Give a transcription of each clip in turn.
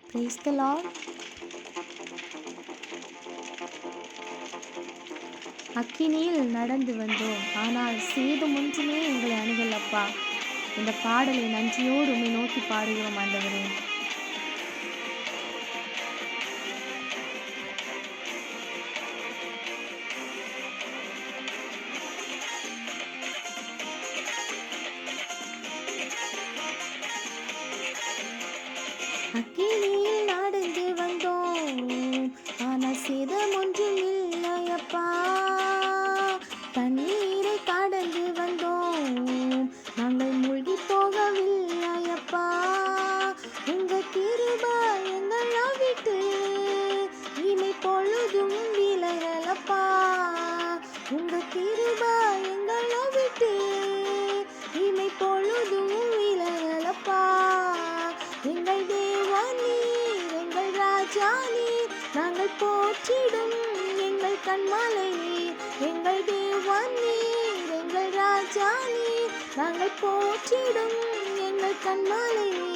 Praise the Lord. அக்கினியில் நடந்து வந்தோம், ஆனால் சேதம் ஒன்றுமே எங்களை அணுகலப்பா. இந்த பாடலை நன்றியோடு உம்மை நோக்கி பாடுகிறோம் ஆண்டவரே. அக்கினியில் நடந்து வந்தோம், ஆனால் சேதம் ஒன்றும் இல்லையப்பா. தண்ணீரை கடந்து வந்தோம், நாங்கள் மூழ்கி போகவில்லையப்பா. உங்க கிருபை எங்களை விட்டு இமை பொழுதும் விலகலப்பா. உங்க கிருபை எங்களை விட்டு இமை பொழுதும் விலகலப்பா. எங்கள் தேவா நீர், எங்கள் ராஜா நீர், நாங்கள் போற்றிடும் எங்கள் கண்மாலை நீர். எங்கள் தேவா நீர், எங்கள் ராஜா நீர், நாங்கள் போற்றிடும் எங்கள் கண்மாலை நீர்.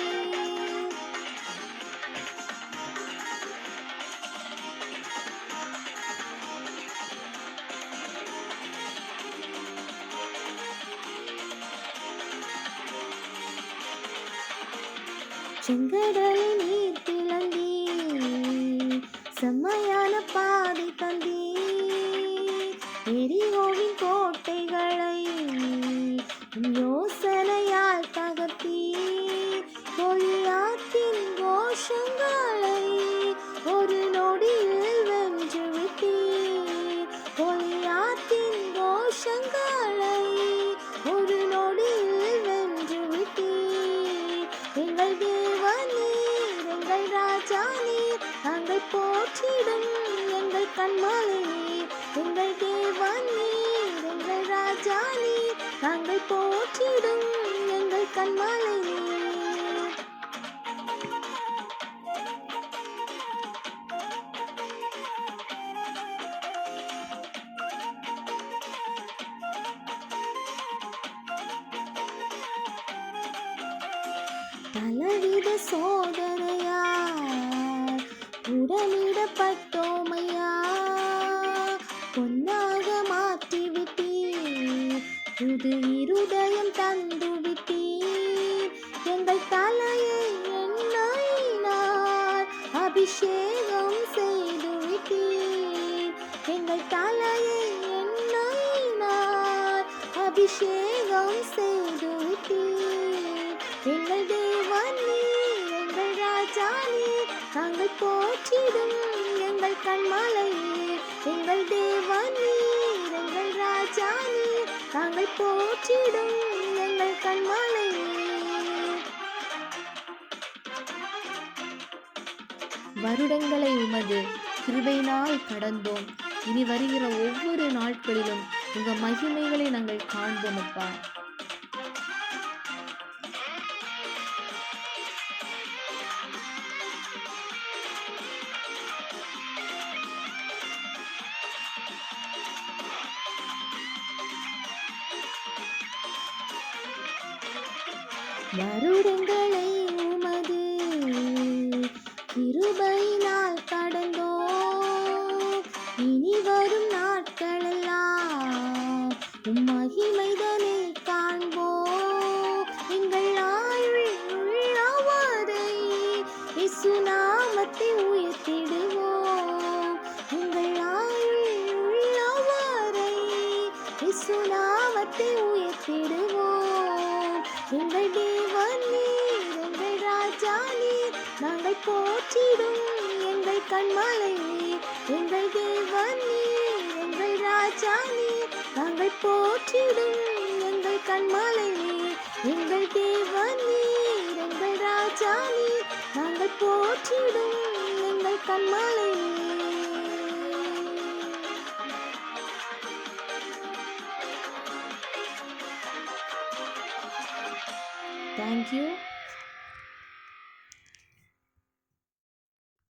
செங்கடலை நீர் பிளந்தீ, செம்மையான பாதை தந்தீ. எரிகோவின் கோட்டைகளை யோசனையால் தகர்த்தீ. கோலியாத்தின் கோஷங்களை ஒரு நொடியில் வென்று விட்டீர். கோலியாத்தின் கோஷங்களை ஒரு நொடியில் வென்று விட்டீர். எங்கள் தேவா நீர், எங்கள் ராஜா நீர், நாங்கள் போற்றிடும் எங்கள் கண்மாலை நீர். எங்கள் தேவா நீர், எங்கள் ராஜா நீர், நாங்கள் போற்றிடும் எங்கள் கண்மாலை நீர். பலவித சோதனையால் உடனிடப்பட்டோமையா, பொன்னாக மாற்றிவிட்டீர், புது இருதயம் தந்து விட்டீர். எங்கள் தலையை எண்ணெயினால் அபிஷேகம் செய்து விட்டீர். எங்கள் தலையை எண்ணெயினால் அபிஷேகம் செய்து விட்டீர். எங்கள் தேவா நீர், எங்கள் ராஜா நீர், நாங்கள் போற்றிடும் எங்கள் கண்மாலை நீர். எங்கள் தேவா நீர், எங்கள் ராஜா நீர், நாங்கள் போற்றிடும் எங்கள் கண்மாலை நீர். வருடங்களை உமது கிருபையினால் கடந்தோம். இனி வருகிற ஒவ்வொரு நாட்களிலும் உங்க மகிமைகளை நாங்கள் காண்போம் அப்பா. வருடங்களை உமது கிருபையினால் கடந்தோம். இனி வரும் நாட்களெல்லாம் உம் மகிமைதனை காண்போம். எங்கள் ஆயுள் உள்ளவரை இயேசு நாமத்தை உயர்த்திடுவோம். எங்கள் ஆயுள் உள்ளவரை இயேசு நாமத்தை உயர்த்திடுவோம். எங்கள் தேவா நீர், எங்கள் ராஜா நீர், நாங்கள் போற்றிடும் எங்கள் கண்மாலை நீர். எங்கள் தேவா நீர், எங்கள் ராஜா நீர், நாங்கள் போற்றிடும் எங்கள் கண்மாலை நீர். எங்கள் தேவா நீர், எங்கள் ராஜா நீர், நாங்கள் போற்றிடும் எங்கள் கண்மாலை நீர். Thank you.